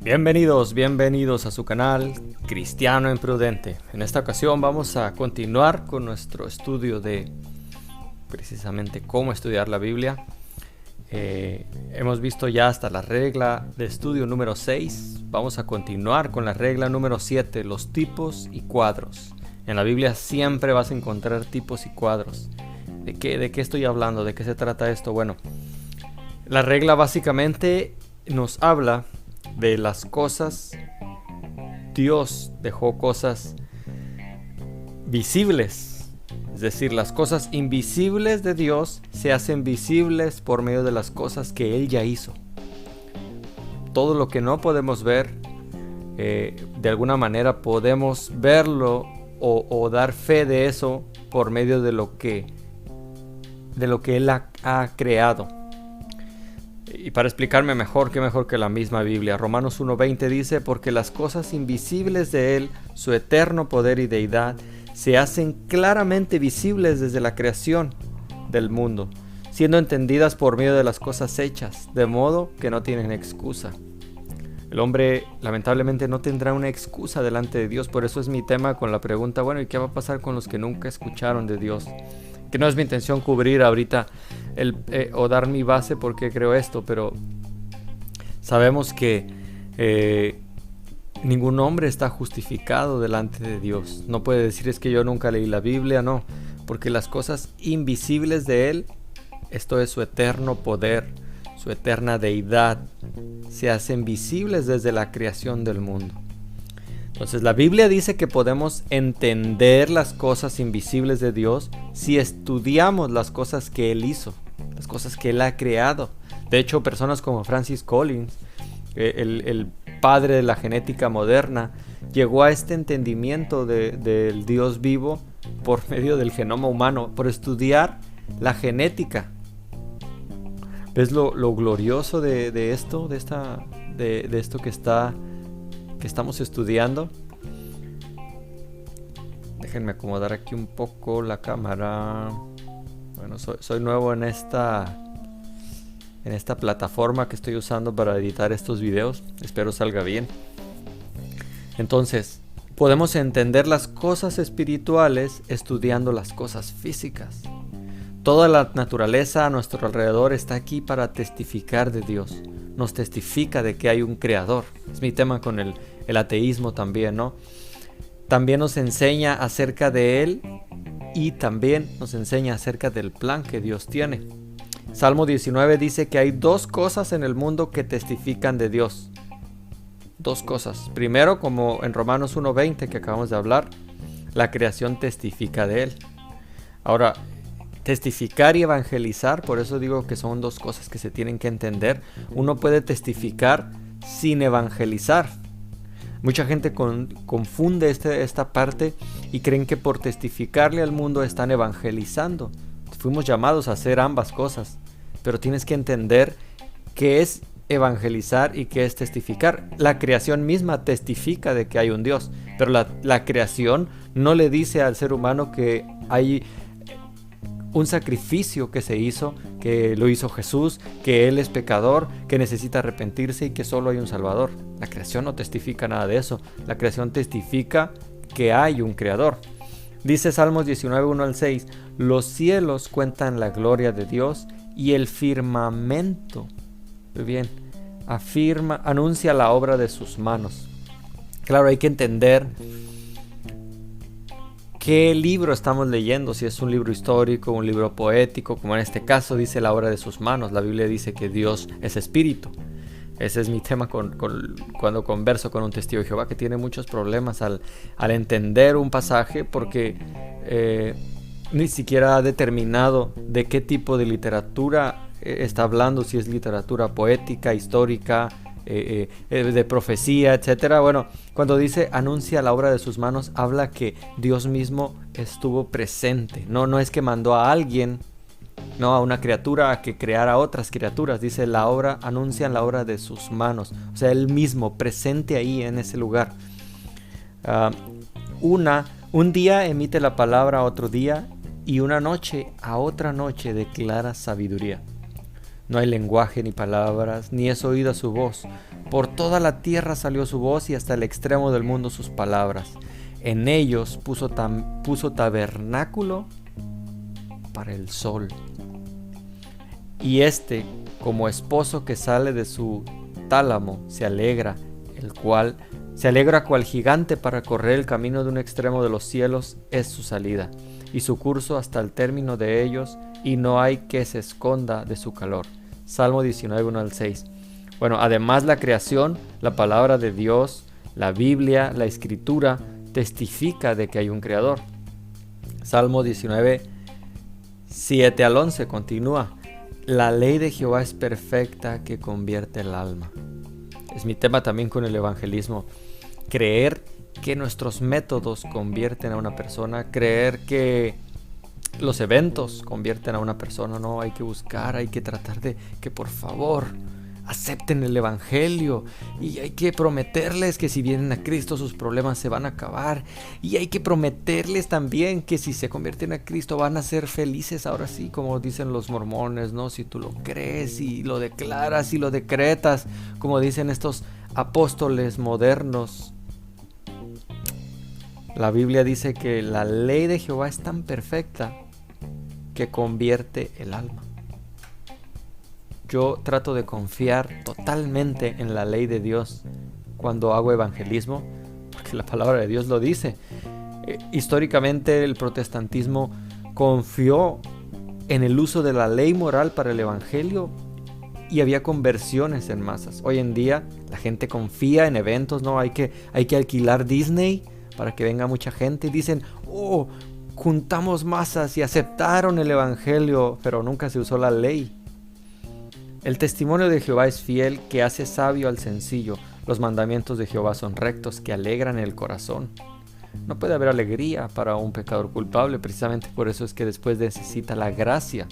Bienvenidos a su canal Cristiano Imprudente. En esta ocasión vamos a continuar con nuestro estudio de precisamente cómo estudiar la Biblia. Hemos visto ya hasta la regla de estudio número 6. Vamos a continuar con la regla número 7, los tipos y cuadros. En la Biblia siempre vas a encontrar tipos y cuadros. ¿De qué estoy hablando? ¿De qué se trata esto? Bueno, la regla básicamente nos habla de las cosas. Dios dejó cosas visibles, es decir, las cosas invisibles de Dios se hacen visibles por medio de las cosas que Él ya hizo. Todo lo que no podemos ver, de alguna manera podemos verlo o dar fe de eso por medio de lo que Él ha creado. Y para explicarme mejor, qué mejor que la misma Biblia. Romanos 1:20 dice: porque las cosas invisibles de Él, su eterno poder y deidad, se hacen claramente visibles desde la creación del mundo, siendo entendidas por medio de las cosas hechas, de modo que no tienen excusa. El hombre lamentablemente no tendrá una excusa delante de Dios. Por eso es mi tema con la pregunta, bueno, ¿y qué va a pasar con los que nunca escucharon de Dios? Que no es mi intención cubrir ahorita o dar mi base porque creo esto, pero sabemos que ningún hombre está justificado delante de Dios. No puede decir es que yo nunca leí la Biblia, no, porque las cosas invisibles de Él, esto es su eterno poder, su eterna deidad, se hacen visibles desde la creación del mundo. Entonces la Biblia dice que podemos entender las cosas invisibles de Dios si estudiamos las cosas que Él hizo, las cosas que Él ha creado. De hecho, personas como Francis Collins, el padre de la genética moderna, llegó a este entendimiento del Dios vivo por medio del genoma humano, por estudiar la genética. ¿Ves lo glorioso de esto que estamos estudiando? Déjenme acomodar aquí un poco la cámara. Bueno, soy nuevo en esta plataforma que estoy usando para editar estos videos. Espero salga bien. Entonces, podemos entender las cosas espirituales estudiando las cosas físicas. Toda la naturaleza a nuestro alrededor está aquí para testificar de Dios. Nos testifica de que hay un creador. Es mi tema con el ateísmo también, ¿no? También nos enseña acerca de Él y también nos enseña acerca del plan que Dios tiene. Salmo 19 dice que hay dos cosas en el mundo que testifican de Dios. Dos cosas. Primero, como en Romanos 1:20 que acabamos de hablar, la creación testifica de Él. Ahora, testificar y evangelizar, por eso digo que son dos cosas que se tienen que entender. Uno puede testificar sin evangelizar. Mucha gente confunde esta parte y creen que por testificarle al mundo están evangelizando. Fuimos llamados a hacer ambas cosas, pero tienes que entender qué es evangelizar y qué es testificar. La creación misma testifica de que hay un Dios, pero la creación no le dice al ser humano que hay un sacrificio que se hizo, que lo hizo Jesús, que Él es pecador, que necesita arrepentirse y que solo hay un Salvador. La creación no testifica nada de eso. La creación testifica que hay un Creador. Dice Salmos 19:1-6, los cielos cuentan la gloria de Dios y el firmamento, muy bien, anuncia la obra de sus manos. Claro, hay que entender qué libro estamos leyendo, si es un libro histórico, un libro poético, como en este caso dice la obra de sus manos. La Biblia dice que Dios es espíritu. Ese es mi tema cuando converso con un testigo de Jehová que tiene muchos problemas al entender un pasaje porque ni siquiera ha determinado de qué tipo de literatura está hablando, si es literatura poética, histórica, de profecía, etcétera. Bueno, cuando dice anuncia la obra de sus manos, habla que Dios mismo estuvo presente. No es que mandó a alguien, no a una criatura a que creara otras criaturas. Dice anuncian la obra de sus manos. O sea, Él mismo presente ahí en ese lugar. Un día emite la palabra a otro día y una noche a otra noche declara sabiduría. No hay lenguaje ni palabras, ni es oída su voz. Por toda la tierra salió su voz y hasta el extremo del mundo sus palabras. En ellos puso tabernáculo para el sol. Y como esposo que sale de su tálamo, se alegra cual gigante para correr el camino de un extremo de los cielos es su salida, y su curso hasta el término de ellos, y no hay que se esconda de su calor. Salmo 19, 1 al 6. Bueno, además la creación, la palabra de Dios, la Biblia, la Escritura, testifica de que hay un Creador. Salmo 19, 7 al 11 continúa. La ley de Jehová es perfecta que convierte el alma. Es mi tema también con el evangelismo. Creer que nuestros métodos convierten a una persona, creer que los eventos convierten a una persona. No, hay que buscar, hay que tratar de que por favor acepten el evangelio, y hay que prometerles que si vienen a Cristo sus problemas se van a acabar, y hay que prometerles también que si se convierten a Cristo van a ser felices ahora sí, como dicen los mormones, ¿no? Si tú lo crees y lo declaras y lo decretas, como dicen estos apóstoles modernos. La Biblia dice que la ley de Jehová es tan perfecta que convierte el alma. Yo trato de confiar totalmente en la ley de Dios cuando hago evangelismo, porque la palabra de Dios lo dice. Históricamente el protestantismo confió en el uso de la ley moral para el evangelio y había conversiones en masas. Hoy en día la gente confía en eventos, ¿no? Hay que alquilar Disney para que venga mucha gente y dicen, juntamos masas y aceptaron el evangelio, pero nunca se usó la ley. El testimonio de Jehová es fiel, que hace sabio al sencillo. Los mandamientos de Jehová son rectos, que alegran el corazón. No puede haber alegría para un pecador culpable, precisamente por eso es que después necesita la gracia.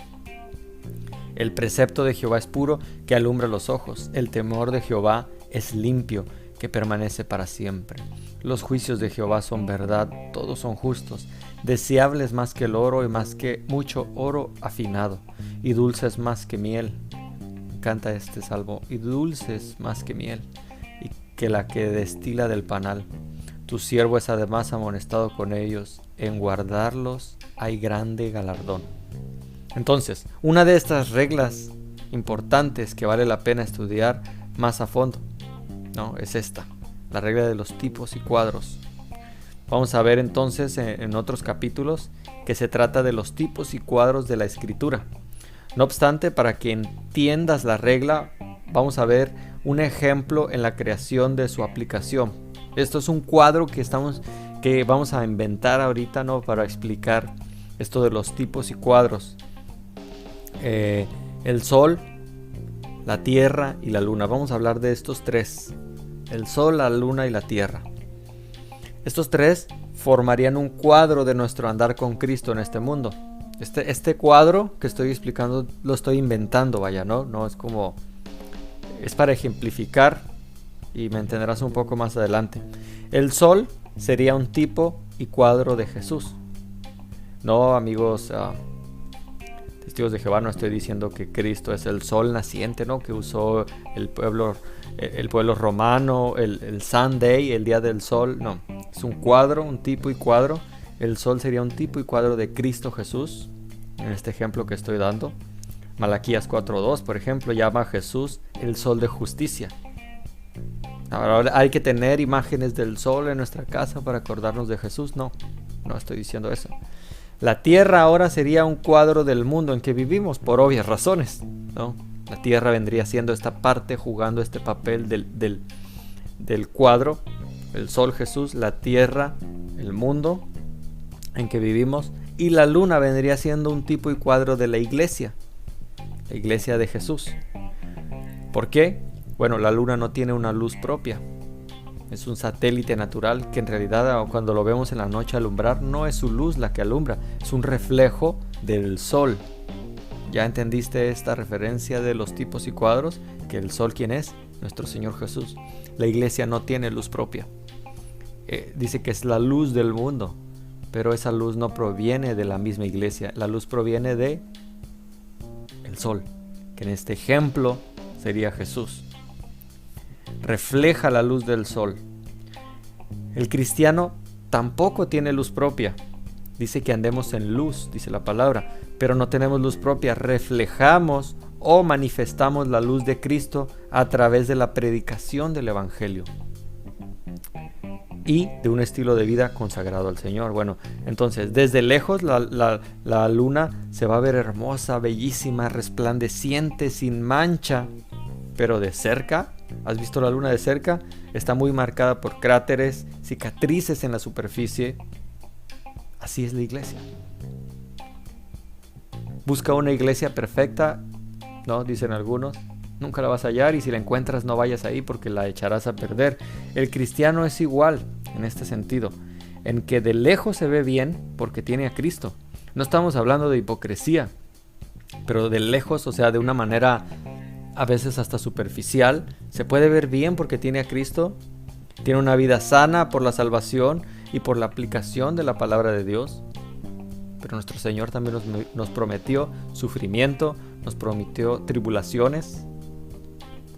El precepto de Jehová es puro, que alumbra los ojos. El temor de Jehová es limpio, que permanece para siempre. Los juicios de Jehová son verdad, todos son justos, deseables más que el oro y más que mucho oro afinado, y dulces más que miel. Canta este salmo, y dulces más que miel, y que la que destila del panal. Tu siervo es además amonestado con ellos, en guardarlos hay grande galardón. Entonces, una de estas reglas importantes que vale la pena estudiar más a fondo, ¿no? Es esta, la regla de los tipos y cuadros. Vamos a ver entonces en otros capítulos que se trata de los tipos y cuadros de la Escritura. No obstante, para que entiendas la regla, vamos a ver un ejemplo en la creación de su aplicación. Esto es un cuadro que vamos a inventar ahorita, ¿no? Para explicar esto de los tipos y cuadros. El sol, la tierra y la luna. Vamos a hablar de estos tres. El sol, la luna y la tierra. Estos tres formarían un cuadro de nuestro andar con Cristo en este mundo. Este cuadro que estoy explicando lo estoy inventando, vaya, ¿no? Es para ejemplificar y me entenderás un poco más adelante. El sol sería un tipo y cuadro de Jesús. No, amigos testigos de Jehová, no estoy diciendo que Cristo es el sol naciente, ¿no? Que usó el pueblo romano, el Sunday, el día del sol. No, es un cuadro, un tipo y cuadro. El sol sería un tipo y cuadro de Cristo Jesús, en este ejemplo que estoy dando. Malaquías 4:2, por ejemplo, llama a Jesús el sol de justicia. Ahora, ¿hay que tener imágenes del sol en nuestra casa para acordarnos de Jesús? No estoy diciendo eso. La tierra ahora sería un cuadro del mundo en que vivimos, por obvias razones, ¿no? La tierra vendría siendo esta parte, jugando este papel del cuadro. El sol Jesús, la tierra, el mundo en que vivimos, y la luna vendría siendo un tipo y cuadro de la iglesia de Jesús. ¿Por qué? Bueno, la luna no tiene una luz propia, es un satélite natural que en realidad cuando lo vemos en la noche alumbrar no es su luz la que alumbra, es un reflejo del sol. ¿Ya entendiste esta referencia de los tipos y cuadros? Que el sol, ¿quién es? Nuestro Señor Jesús. La iglesia no tiene luz propia. Dice que es la luz del mundo, pero esa luz no proviene de la misma iglesia. La luz proviene de el sol. que en este ejemplo sería Jesús. Refleja la luz del sol. El cristiano tampoco tiene luz propia. Dice que andemos en luz, dice la palabra, pero no tenemos luz propia. Reflejamos o manifestamos la luz de Cristo a través de la predicación del Evangelio y de un estilo de vida consagrado al Señor. Bueno, entonces desde lejos la luna se va a ver hermosa, bellísima, resplandeciente, sin mancha, pero de cerca, ¿has visto la luna de cerca? Está muy marcada por cráteres, cicatrices en la superficie. Así es la iglesia. Busca una iglesia perfecta, ¿no? Dicen algunos. Nunca la vas a hallar, y si la encuentras no vayas ahí porque la echarás a perder. El cristiano es igual en este sentido, en que de lejos se ve bien porque tiene a Cristo. No estamos hablando de hipocresía, pero de lejos, o sea, de una manera a veces hasta superficial, se puede ver bien porque tiene a Cristo, tiene una vida sana por la salvación y por la aplicación de la palabra de Dios. Pero nuestro Señor también nos prometió sufrimiento, nos prometió tribulaciones.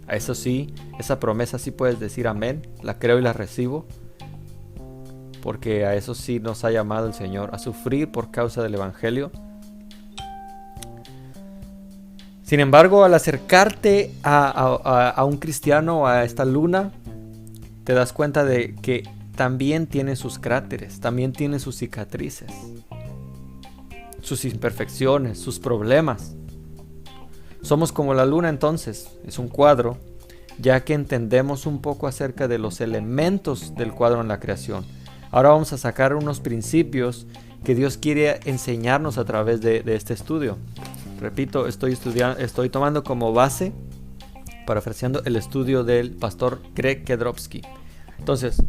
A eso sí, esa promesa sí puedes decir amén, la creo y la recibo, porque a eso sí nos ha llamado el Señor, a sufrir por causa del Evangelio. Sin embargo, al acercarte a un cristiano, a esta luna, te das cuenta de que también tiene sus cráteres, también tiene sus cicatrices, sus imperfecciones, sus problemas. Somos como la luna entonces, es un cuadro, ya que entendemos un poco acerca de los elementos del cuadro en la creación. Ahora vamos a sacar unos principios que Dios quiere enseñarnos a través de este estudio. Repito, estoy tomando como base, parafraseando el estudio del pastor Greg Kedrowski. Entonces,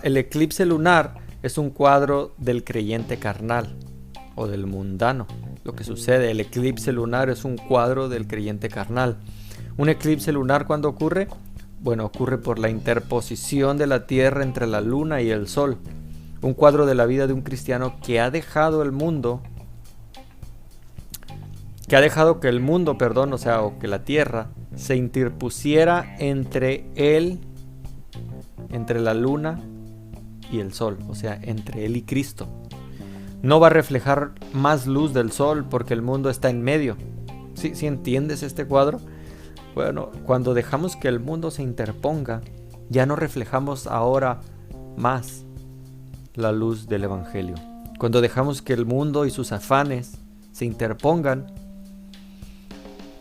el eclipse lunar es un cuadro del creyente carnal o del mundano. Lo que sucede, el eclipse lunar es un cuadro del creyente carnal. Un eclipse lunar, ¿cuándo ocurre? Bueno, ocurre por la interposición de la Tierra entre la luna y el sol. Un cuadro de la vida de un cristiano que ha dejado el mundo, que ha dejado que el mundo, o que la Tierra se interpusiera entre él, entre la luna y el sol, o sea, entre él y Cristo. No va a reflejar más luz del sol porque el mundo está en medio. ¿Sí entiendes este cuadro? Bueno, cuando dejamos que el mundo se interponga, ya no reflejamos ahora más la luz del Evangelio. Cuando dejamos que el mundo y sus afanes se interpongan,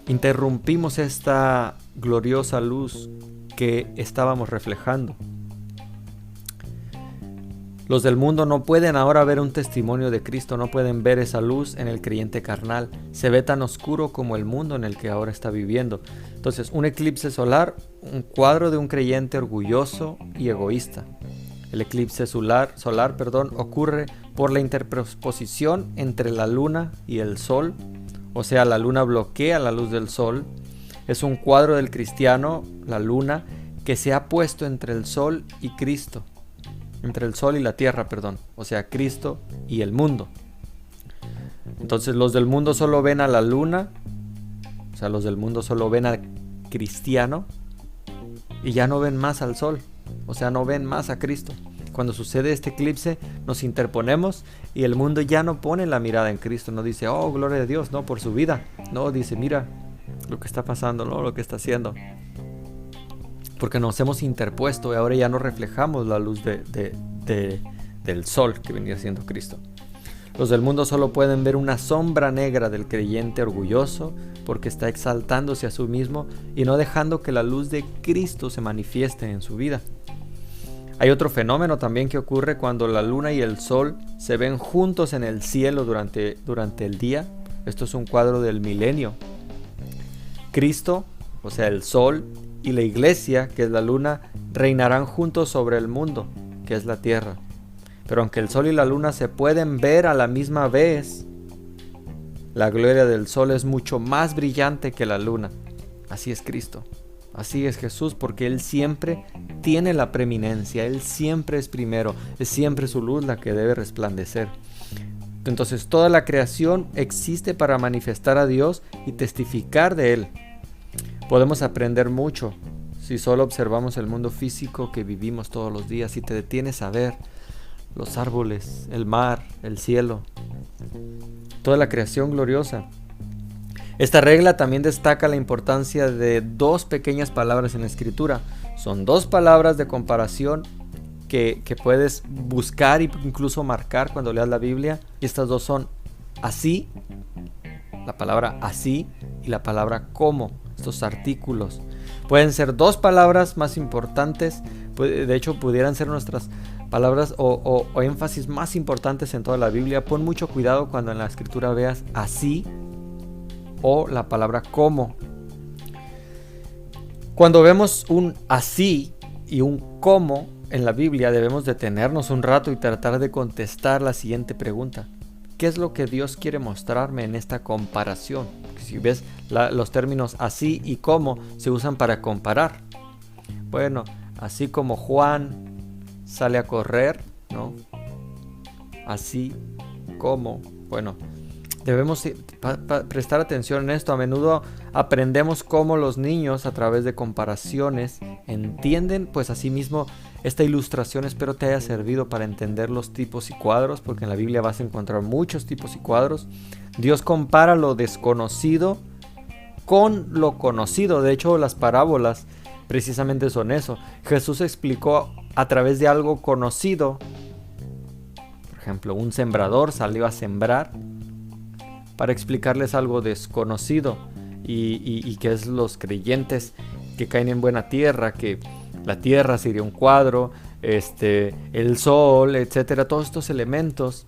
interrumpimos esta gloriosa luz que estábamos reflejando. Los del mundo no pueden ahora ver un testimonio de Cristo, no pueden ver esa luz en el creyente carnal. Se ve tan oscuro como el mundo en el que ahora está viviendo. Entonces, un eclipse solar, un cuadro de un creyente orgulloso y egoísta. El eclipse solar, ocurre por la interposición entre la luna y el sol. O sea, la luna bloquea la luz del sol. Es un cuadro del cristiano, la luna, que se ha puesto entre el sol y Cristo. Entre el sol y la tierra, o sea, Cristo y el mundo. Entonces los del mundo solo ven a la luna, o sea, los del mundo solo ven al cristiano y ya no ven más al sol, o sea, no ven más a Cristo. Cuando sucede este eclipse, nos interponemos y el mundo ya no pone la mirada en Cristo, no dice, oh, gloria a Dios, no, por su vida, no, dice, mira lo que está pasando, no, lo que está haciendo. Porque nos hemos interpuesto y ahora ya no reflejamos la luz del sol que venía siendo Cristo. Los del mundo solo pueden ver una sombra negra del creyente orgulloso porque está exaltándose a sí mismo y no dejando que la luz de Cristo se manifieste en su vida. Hay otro fenómeno también que ocurre cuando la luna y el sol se ven juntos en el cielo durante el día. Esto es un cuadro del milenio. Cristo, o sea, el sol, y la iglesia, que es la luna, reinarán juntos sobre el mundo, que es la tierra. Pero aunque el sol y la luna se pueden ver a la misma vez, la gloria del sol es mucho más brillante que la luna. Así es Cristo, así es Jesús, porque Él siempre tiene la preeminencia, Él siempre es primero, es siempre su luz la que debe resplandecer. Entonces toda la creación existe para manifestar a Dios y testificar de Él. Podemos aprender mucho si solo observamos el mundo físico que vivimos todos los días y te detienes a ver los árboles, el mar, el cielo, toda la creación gloriosa. Esta regla también destaca la importancia de dos pequeñas palabras en la Escritura. Son dos palabras de comparación que puedes buscar e incluso marcar cuando leas la Biblia. Y estas dos son así, la palabra así y la palabra como, estos artículos. Pueden ser dos palabras más importantes, de hecho pudieran ser nuestras palabras o énfasis más importantes en toda la Biblia. Pon mucho cuidado cuando en la Escritura veas así o la palabra como. Cuando vemos un así y un como en la Biblia, debemos detenernos un rato y tratar de contestar la siguiente pregunta: ¿qué es lo que Dios quiere mostrarme en esta comparación? Si ves, los términos así y como se usan para comparar. Bueno, así como Juan sale a correr, ¿no? Así como, bueno, debemos prestar atención en esto. A menudo aprendemos cómo los niños, a través de comparaciones, entienden. Pues asimismo, esta ilustración espero te haya servido para entender los tipos y cuadros, porque en la Biblia vas a encontrar muchos tipos y cuadros. Dios compara lo desconocido con lo conocido. De hecho, las parábolas precisamente son eso. Jesús explicó a través de algo conocido. Por ejemplo, un sembrador salió a sembrar, para explicarles algo desconocido y que es los creyentes que caen en buena tierra, que la tierra sería un cuadro, el sol, etcétera, todos estos elementos.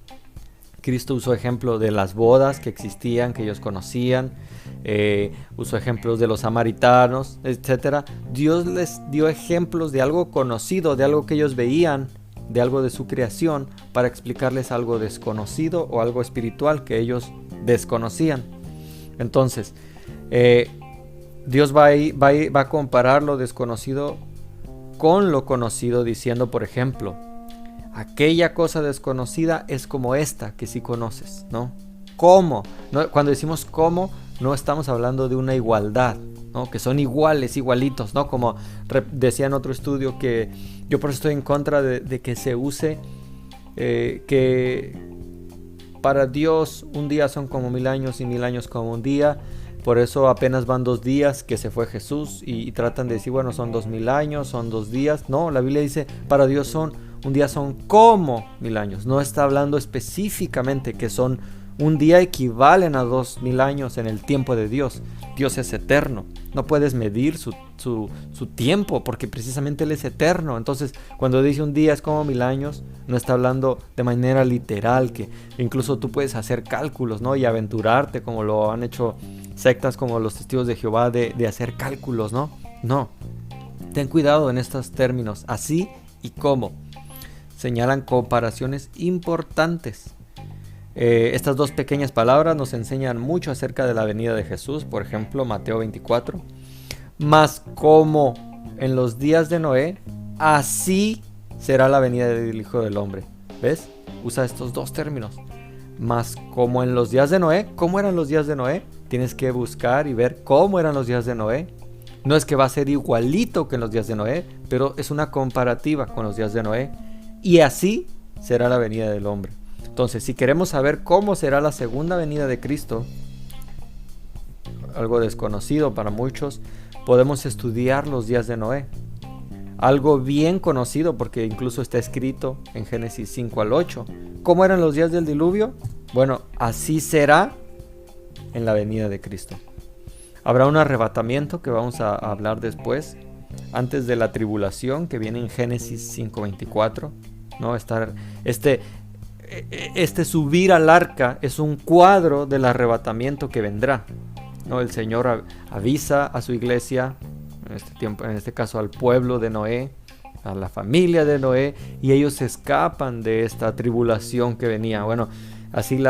Cristo usó ejemplo de las bodas que existían, que ellos conocían, usó ejemplos de los samaritanos, etcétera. Dios les dio ejemplos de algo conocido, de algo que ellos veían, de algo de su creación, para explicarles algo desconocido o algo espiritual que ellos desconocían. Entonces, Dios va a comparar lo desconocido con lo conocido, diciendo, por ejemplo, aquella cosa desconocida es como esta que sí conoces, ¿no? ¿Cómo? No, cuando decimos cómo, no estamos hablando de una igualdad, ¿no? Que son iguales, igualitos, ¿no? Como decía en otro estudio, que yo por eso estoy en contra de que se use que para Dios un día son como 1000 años y 1000 años como un día. Por eso apenas van 2 días que se fue Jesús y tratan de decir, bueno, son 2000 años, son 2 días. No, la Biblia dice, para Dios un día son como 1000 años. No está hablando específicamente que son un día equivalen a 2000 años en el tiempo de Dios. Dios es eterno. No puedes medir su tiempo porque precisamente Él es eterno. Entonces, cuando dice un día es como 1000 años, no está hablando de manera literal, que incluso tú puedes hacer cálculos, ¿no? Y aventurarte, como lo han hecho sectas como los Testigos de Jehová, de hacer cálculos, ¿no? No. Ten cuidado en estos términos, así y como. Señalan comparaciones importantes. Estas dos pequeñas palabras nos enseñan mucho acerca de la venida de Jesús. Por ejemplo, Mateo 24. Mas como en los días de Noé, así será la venida del Hijo del Hombre. ¿Ves? Usa estos dos términos. Mas como en los días de Noé. ¿Cómo eran los días de Noé? Tienes que buscar y ver cómo eran los días de Noé. No es que va a ser igualito que en los días de Noé, pero es una comparativa con los días de Noé. Y así será la venida del hombre. Entonces, si queremos saber cómo será la segunda venida de Cristo, algo desconocido para muchos, podemos estudiar los días de Noé. Algo bien conocido porque incluso está escrito en Génesis 5 al 8. ¿Cómo eran los días del diluvio? Bueno, así será en la venida de Cristo. Habrá un arrebatamiento que vamos a hablar después, antes de la tribulación, que viene en Génesis 5:24, ¿no? Este subir al arca es un cuadro del arrebatamiento que vendrá, ¿no? El Señor avisa a su iglesia, en este caso al pueblo de Noé, a la familia de Noé, y ellos escapan de esta tribulación que venía. Bueno, así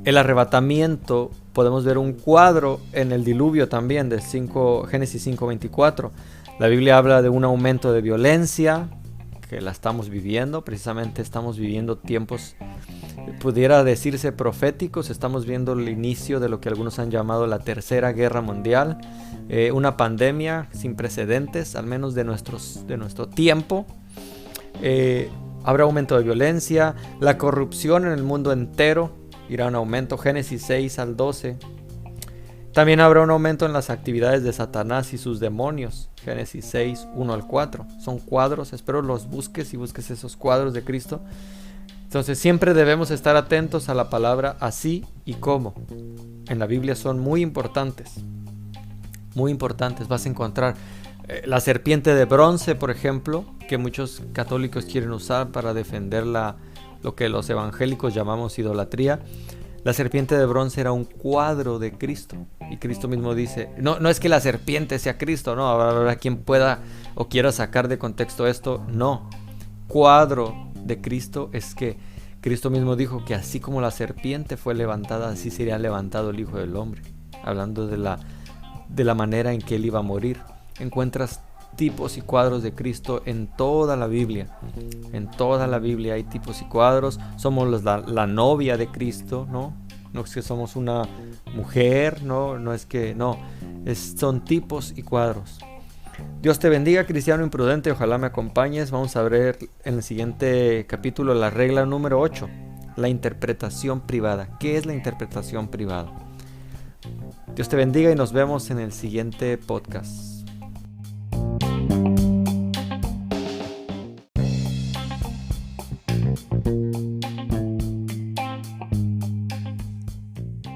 el arrebatamiento, podemos ver un cuadro en el diluvio también, Génesis 5:24. La Biblia habla de un aumento de violencia, que la estamos viviendo. Precisamente estamos viviendo tiempos, pudiera decirse, proféticos. Estamos viendo el inicio de lo que algunos han llamado la Tercera Guerra Mundial, una pandemia sin precedentes, al menos de nuestro tiempo. Habrá aumento de violencia, la corrupción en el mundo entero irá en aumento, Génesis 6 al 12. También habrá un aumento en las actividades de Satanás y sus demonios, Génesis 6, 1 al 4. Son cuadros, espero los busques y busques esos cuadros de Cristo. Entonces siempre debemos estar atentos a la palabra así y cómo. En la Biblia son muy importantes. Muy importantes. Vas a encontrar la serpiente de bronce, por ejemplo, que muchos católicos quieren usar para defender lo que los evangélicos llamamos idolatría. La serpiente de bronce era un cuadro de Cristo. Y Cristo mismo dice, no es que la serpiente sea Cristo, no, habrá quien pueda o quiera sacar de contexto esto. No, cuadro de Cristo es que Cristo mismo dijo que así como la serpiente fue levantada, así sería levantado el Hijo del Hombre. Hablando de la manera en que Él iba a morir. Encuentras tipos y cuadros de Cristo en toda la Biblia. En toda la Biblia hay tipos y cuadros. Somos la novia de Cristo, ¿no? No es que somos una mujer, no es que, no. Son tipos y cuadros. Dios te bendiga, cristiano imprudente. Ojalá me acompañes. Vamos a ver en el siguiente capítulo la regla número 8. La interpretación privada. ¿Qué es la interpretación privada? Dios te bendiga y nos vemos en el siguiente podcast.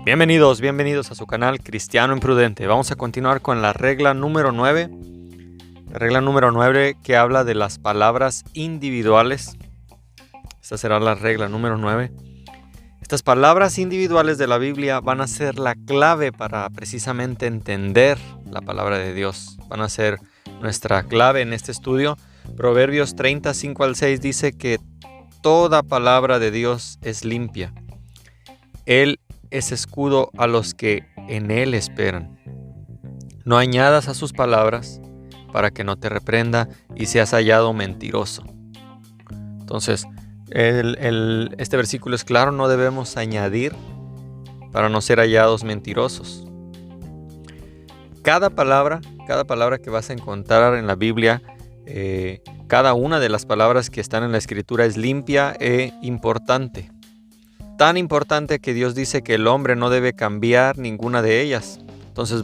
Bienvenidos a su canal Cristiano Imprudente. Vamos a continuar con la regla número 9. La regla número 9 que habla de las palabras individuales. Esta será la regla número 9. Estas palabras individuales de la Biblia van a ser la clave para precisamente entender la palabra de Dios. Van a ser nuestra clave en este estudio. Proverbios 30:5 al 6 dice que toda palabra de Dios es limpia. Él es escudo a los que en Él esperan. No añadas a sus palabras para que no te reprenda y seas hallado mentiroso. Entonces, este versículo es claro, no debemos añadir para no ser hallados mentirosos. Cada palabra que vas a encontrar en la Biblia, cada una de las palabras que están en la Escritura es limpia e importante. Tan importante que Dios dice que el hombre no debe cambiar ninguna de ellas. Entonces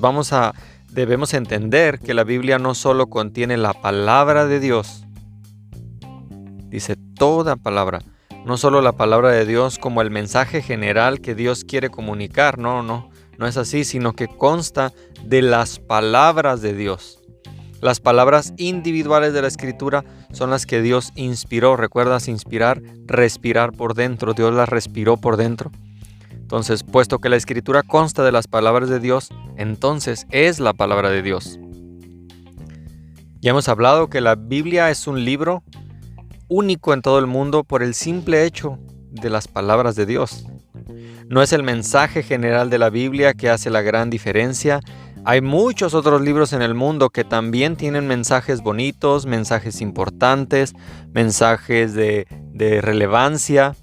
debemos entender que la Biblia no solo contiene la palabra de Dios, dice toda palabra, no solo la palabra de Dios como el mensaje general que Dios quiere comunicar, no es así, sino que consta de las palabras de Dios. Las palabras individuales de la Escritura son las que Dios inspiró. ¿Recuerdas inspirar? Respirar por dentro. Dios las respiró por dentro. Entonces, puesto que la Escritura consta de las palabras de Dios, entonces es la palabra de Dios. Ya hemos hablado que la Biblia es un libro único en todo el mundo por el simple hecho de las palabras de Dios. No es el mensaje general de la Biblia que hace la gran diferencia. Hay muchos otros libros en el mundo que también tienen mensajes bonitos, mensajes importantes, mensajes de relevancia.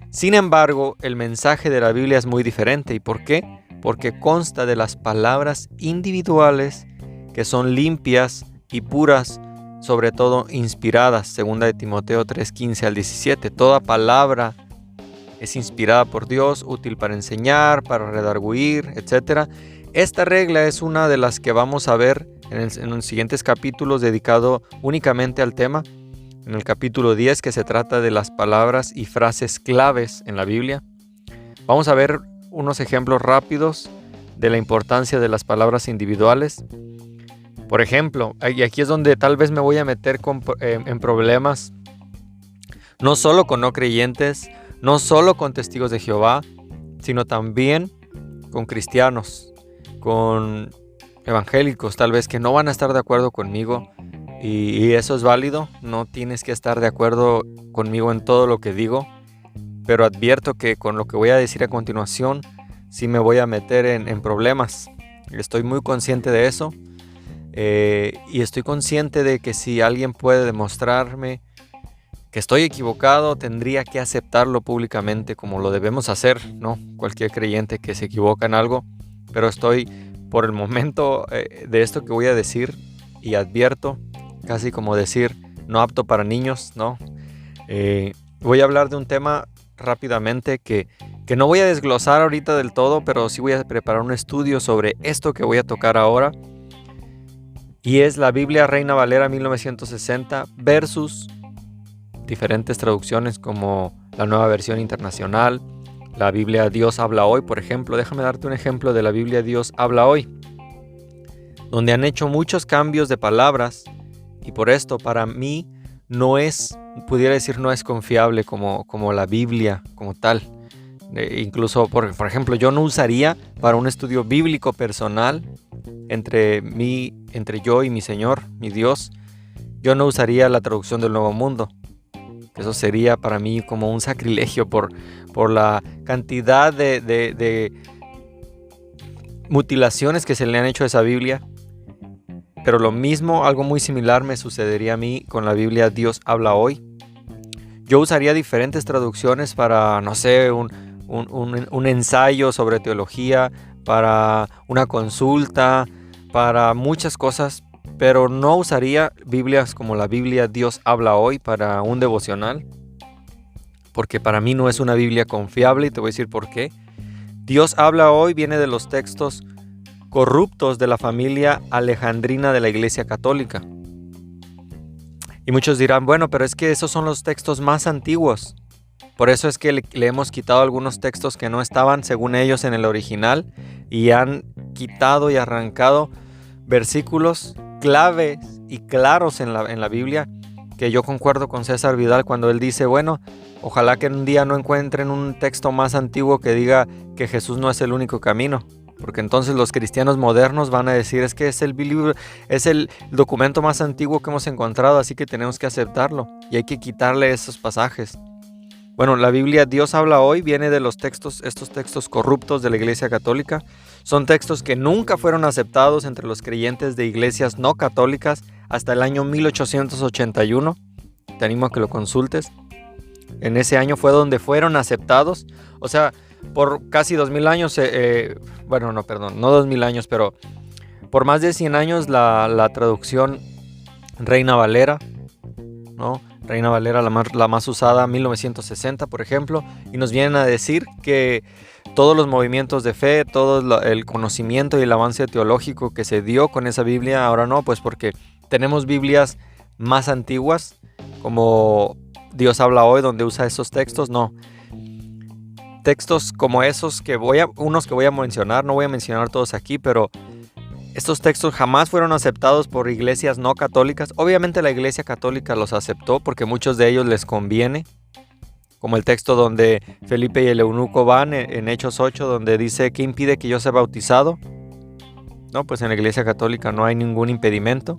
Sin embargo, el mensaje de la Biblia es muy diferente. ¿Y por qué? Porque consta de las palabras individuales que son limpias y puras, sobre todo inspiradas. 2 de Timoteo 3:15 al 17. Toda palabra es inspirada por Dios, útil para enseñar, para redarguir, etc. Esta regla es una de las que vamos a ver en los siguientes capítulos dedicado únicamente al tema. En el capítulo 10, que se trata de las palabras y frases claves en la Biblia. Vamos a ver unos ejemplos rápidos de la importancia de las palabras individuales. Por ejemplo, y aquí es donde tal vez me voy a meter en problemas, no solo con no creyentes, no solo con testigos de Jehová, sino también con cristianos, con evangélicos tal vez que no van a estar de acuerdo conmigo, y eso es válido. No tienes que estar de acuerdo conmigo en todo lo que digo, pero advierto que con lo que voy a decir a continuación sí me voy a meter en problemas. Estoy muy consciente de eso, y estoy consciente de que si alguien puede demostrarme que estoy equivocado, tendría que aceptarlo públicamente como lo debemos hacer, ¿no? Cualquier creyente que se equivoca en algo, pero estoy por el momento de esto que voy a decir y advierto, casi como decir, no apto para niños, ¿no? Voy a hablar de un tema rápidamente que no voy a desglosar ahorita del todo, pero sí voy a preparar un estudio sobre esto que voy a tocar ahora. Y es la Biblia Reina Valera 1960 versus diferentes traducciones como la Nueva Versión Internacional, la Biblia Dios Habla Hoy, por ejemplo. Déjame darte un ejemplo de la Biblia Dios Habla Hoy, donde han hecho muchos cambios de palabras y por esto para mí no es, pudiera decir, no es confiable como la Biblia como tal. Incluso, por ejemplo, yo no usaría para un estudio bíblico personal entre yo y mi Señor, mi Dios, yo no usaría la traducción del Nuevo Mundo. Eso sería para mí como un sacrilegio por la cantidad de mutilaciones que se le han hecho a esa Biblia. Pero lo mismo, algo muy similar me sucedería a mí con la Biblia Dios Habla Hoy. Yo usaría diferentes traducciones para, no sé, un ensayo sobre teología, para una consulta, para muchas cosas, pero no usaría Biblias como la Biblia Dios Habla Hoy para un devocional, porque para mí no es una Biblia confiable y te voy a decir por qué. Dios Habla Hoy viene de los textos corruptos de la familia alejandrina de la Iglesia Católica. Y muchos dirán, bueno, pero es que esos son los textos más antiguos. Por eso es que le hemos quitado algunos textos que no estaban según ellos en el original y han quitado y arrancado versículos claves y claros en la Biblia, que yo concuerdo con César Vidal cuando él dice, bueno, ojalá que un día no encuentren un texto más antiguo que diga que Jesús no es el único camino, porque entonces los cristianos modernos van a decir, es que es el documento más antiguo que hemos encontrado, así que tenemos que aceptarlo y hay que quitarle esos pasajes. Bueno, la Biblia Dios Habla Hoy viene de estos textos corruptos de la Iglesia Católica. Son textos que nunca fueron aceptados entre los creyentes de iglesias no católicas hasta el año 1881. Te animo a que lo consultes. En ese año fue donde fueron aceptados. O sea, por casi 2000 años, no 2000 años, pero por más de 100 años la traducción Reina Valera, ¿no? Reina Valera, la más usada, 1960, por ejemplo, y nos vienen a decir que todos los movimientos de fe, todo el conocimiento y el avance teológico que se dio con esa Biblia, ahora no, pues porque tenemos Biblias más antiguas, como Dios Habla Hoy, donde usa esos textos, no. Textos como esos unos que voy a mencionar, no voy a mencionar todos aquí, pero estos textos jamás fueron aceptados por iglesias no católicas. Obviamente la Iglesia Católica los aceptó porque muchos de ellos les conviene, como el texto donde Felipe y el eunuco van en Hechos 8, donde dice, ¿qué impide que yo sea bautizado? No, pues en la Iglesia Católica no hay ningún impedimento.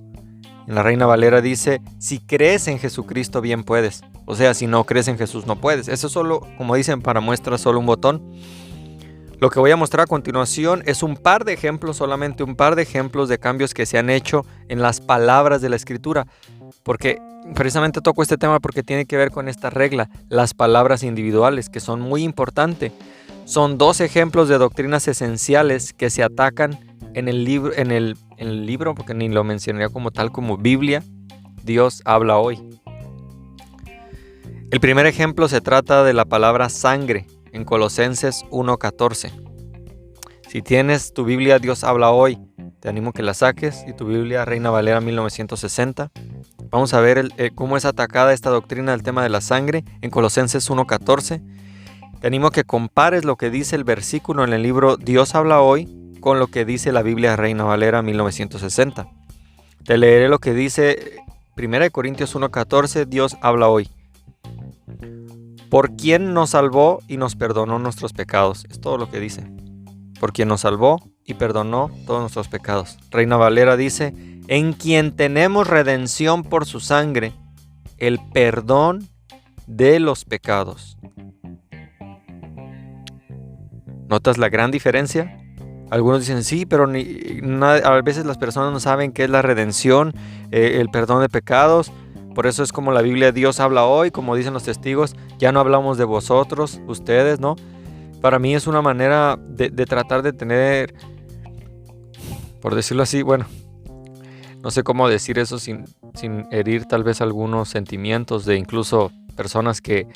En la Reina Valera dice, si crees en Jesucristo bien puedes. O sea, si no crees en Jesús no puedes. Eso solo, como dicen, para muestra solo un botón. Lo que voy a mostrar a continuación es solamente un par de ejemplos de cambios que se han hecho en las palabras de la Escritura. Porque precisamente toco este tema porque tiene que ver con esta regla, las palabras individuales, que son muy importantes. Son dos ejemplos de doctrinas esenciales que se atacan en el libro, porque ni lo mencionaría como tal, como Biblia, Dios Habla Hoy. El primer ejemplo se trata de la palabra sangre, en Colosenses 1:14. Si tienes tu Biblia Dios Habla Hoy, te animo a que la saques, y tu Biblia Reina Valera 1960. Vamos a ver cómo es atacada esta doctrina del tema de la sangre en Colosenses 1:14. Te animo a que compares lo que dice el versículo en el libro Dios Habla Hoy con lo que dice la Biblia Reina Valera 1960. Te leeré lo que dice 1 Corintios 1:14, Dios Habla Hoy. Por quien nos salvó y nos perdonó nuestros pecados. Es todo lo que dice. Por quien nos salvó y perdonó todos nuestros pecados. Reina Valera dice, en quien tenemos redención por su sangre, el perdón de los pecados. ¿Notas la gran diferencia? Algunos dicen sí, pero a veces las personas no saben qué es la redención, el perdón de pecados. Por eso es como la Biblia Dios habla hoy, como dicen los testigos, ya no hablamos de vosotros, ustedes, ¿no? Para mí es una manera de tratar de tener, por decirlo así, bueno, no sé cómo decir eso sin herir tal vez algunos sentimientos de incluso personas que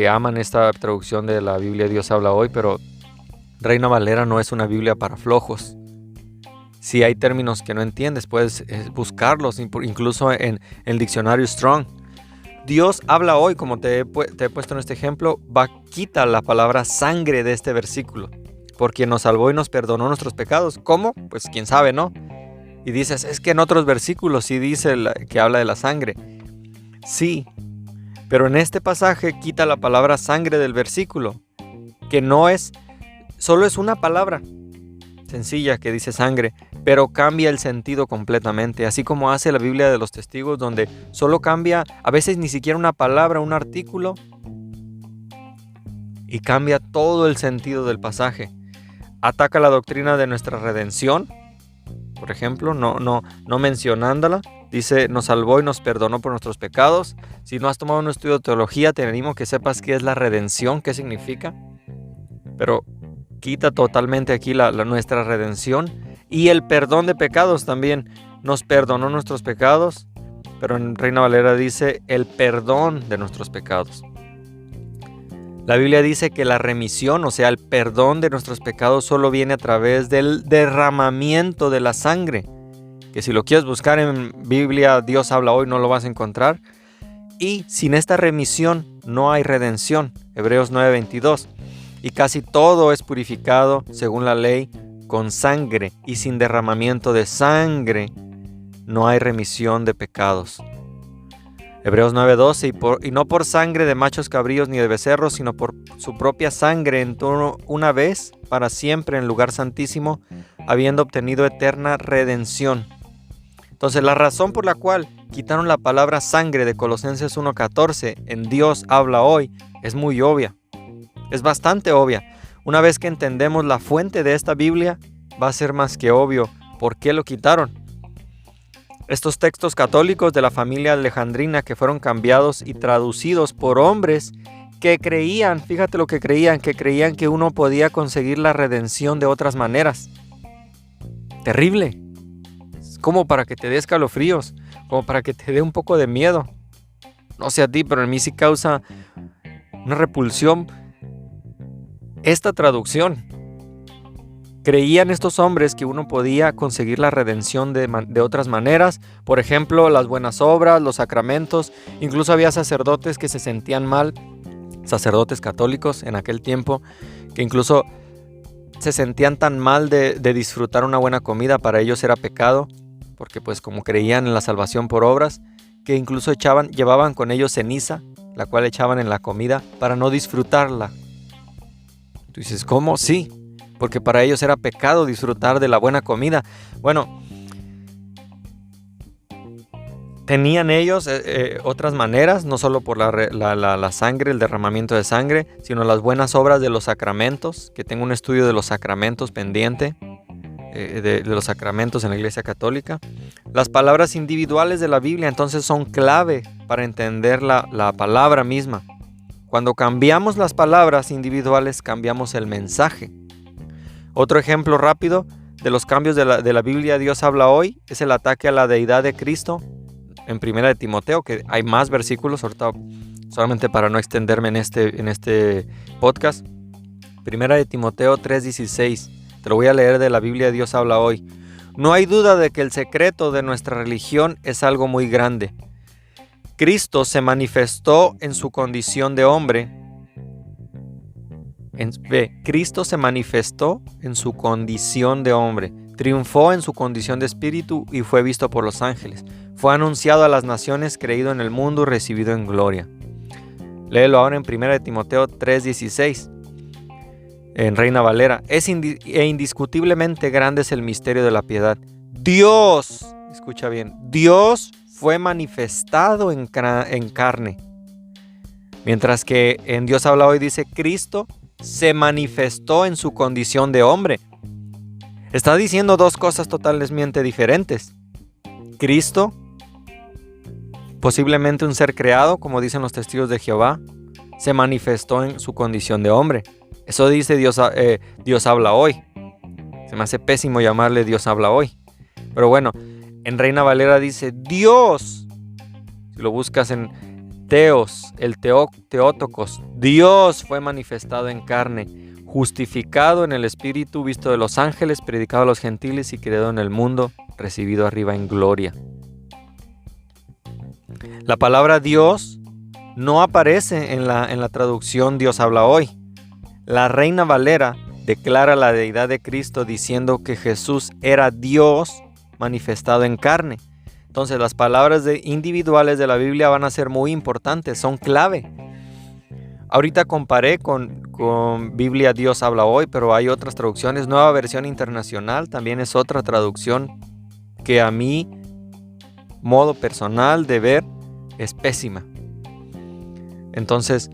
aman esta traducción de la Biblia Dios habla hoy, pero Reina Valera no es una Biblia para flojos. Si hay términos que no entiendes, puedes buscarlos, incluso en el diccionario Strong. Dios habla hoy, como te he puesto en este ejemplo, quita la palabra sangre de este versículo, por quien nos salvó y nos perdonó nuestros pecados. ¿Cómo? Pues quién sabe, ¿no? Y dices, es que en otros versículos sí dice que habla de la sangre. Sí, pero en este pasaje quita la palabra sangre del versículo, que solo es una palabra sencilla que dice sangre, pero cambia el sentido completamente, así como hace la Biblia de los Testigos, donde solo cambia, a veces ni siquiera una palabra, un artículo, y cambia todo el sentido del pasaje. Ataca la doctrina de nuestra redención, por ejemplo, no mencionándola. Dice, nos salvó y nos perdonó por nuestros pecados. Si no has tomado un estudio de teología, te animo que sepas qué es la redención, qué significa. Pero quita totalmente aquí nuestra redención y el perdón de pecados también. Nos perdonó nuestros pecados, pero en Reina Valera dice el perdón de nuestros pecados. La Biblia dice que la remisión, o sea, el perdón de nuestros pecados solo viene a través del derramamiento de la sangre, que si lo quieres buscar en Biblia Dios habla hoy no lo vas a encontrar. Y sin esta remisión no hay redención, Hebreos 9:22. Y casi todo es purificado, según la ley, con sangre, y sin derramamiento de sangre no hay remisión de pecados. Hebreos 9:12, y no por sangre de machos cabríos ni de becerros, sino por su propia sangre entró una vez para siempre en el lugar santísimo, habiendo obtenido eterna redención. Entonces la razón por la cual quitaron la palabra sangre de Colosenses 1:14 en Dios habla hoy es muy obvia. Es bastante obvia. Una vez que entendemos la fuente de esta Biblia, va a ser más que obvio por qué lo quitaron. Estos textos católicos de la familia alejandrina que fueron cambiados y traducidos por hombres que creían, fíjate lo que creían que uno podía conseguir la redención de otras maneras. Terrible. Es como para que te dé escalofríos, como para que te dé un poco de miedo. No sé a ti, pero en mí sí causa una repulsión esta traducción. Creían estos hombres que uno podía conseguir la redención de otras maneras, por ejemplo, las buenas obras, los sacramentos. Incluso había sacerdotes que se sentían mal, sacerdotes católicos en aquel tiempo, que incluso se sentían tan mal de disfrutar una buena comida, para ellos era pecado, porque pues como creían en la salvación por obras, que incluso llevaban con ellos ceniza, la cual echaban en la comida para no disfrutarla. Tú dices, ¿cómo? Sí, porque para ellos era pecado disfrutar de la buena comida. Bueno, tenían ellos otras maneras, no solo por la sangre, el derramamiento de sangre, sino las buenas obras de los sacramentos, que tengo un estudio de los sacramentos pendiente, de los sacramentos en la Iglesia Católica. Las palabras individuales de la Biblia entonces son clave para entender la palabra misma. Cuando cambiamos las palabras individuales, cambiamos el mensaje. Otro ejemplo rápido de los cambios de la Biblia Dios habla hoy es el ataque a la deidad de Cristo en 1 de Timoteo, que hay más versículos, ahorita solamente para no extenderme en este podcast. 1 de Timoteo 3:16, te lo voy a leer de la Biblia Dios habla hoy. No hay duda de que el secreto de nuestra religión es algo muy grande. Cristo se manifestó en su condición de hombre. Cristo se manifestó en su condición de hombre, triunfó en su condición de espíritu y fue visto por los ángeles. Fue anunciado a las naciones, creído en el mundo y recibido en gloria. Léelo ahora en 1 de Timoteo 3:16, en Reina Valera. Indiscutiblemente grande es el misterio de la piedad. Dios, escucha bien, Dios fue manifestado en carne. Mientras que en Dios habla hoy dice Cristo se manifestó en su condición de hombre. Está diciendo dos cosas totalmente diferentes. Cristo posiblemente un ser creado, como dicen los testigos de Jehová, se manifestó en su condición de hombre. Eso dice Dios habla hoy. Se me hace pésimo llamarle Dios habla hoy. Pero bueno, en Reina Valera dice Dios. Si lo buscas en Teos, el Teótocos, Dios fue manifestado en carne, justificado en el Espíritu, visto de los ángeles, predicado a los gentiles y creado en el mundo, recibido arriba en gloria. La palabra Dios no aparece en la traducción Dios habla hoy. La Reina Valera declara la deidad de Cristo diciendo que Jesús era Dios manifestado en carne. Entonces las palabras individuales de la Biblia van a ser muy importantes, son clave. Ahorita comparé con Biblia Dios habla hoy, pero hay otras traducciones. Nueva Versión Internacional también es otra traducción que a mi modo personal de ver es pésima. Entonces,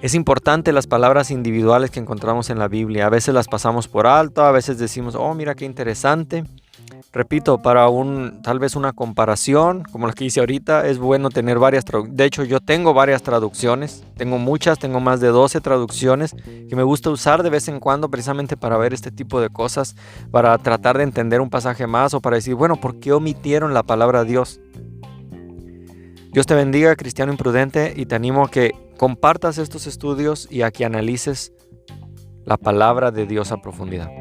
es importante las palabras individuales que encontramos en la Biblia. A veces las pasamos por alto, a veces decimos, oh, mira qué interesante. Repito, para tal vez una comparación, como la que hice ahorita, es bueno tener varias traducciones. De hecho, yo tengo varias traducciones, tengo más de 12 traducciones que me gusta usar de vez en cuando precisamente para ver este tipo de cosas, para tratar de entender un pasaje más o para decir, bueno, ¿por qué omitieron la palabra Dios? Dios te bendiga, cristiano imprudente, y te animo a que compartas estos estudios y a que analices la palabra de Dios a profundidad.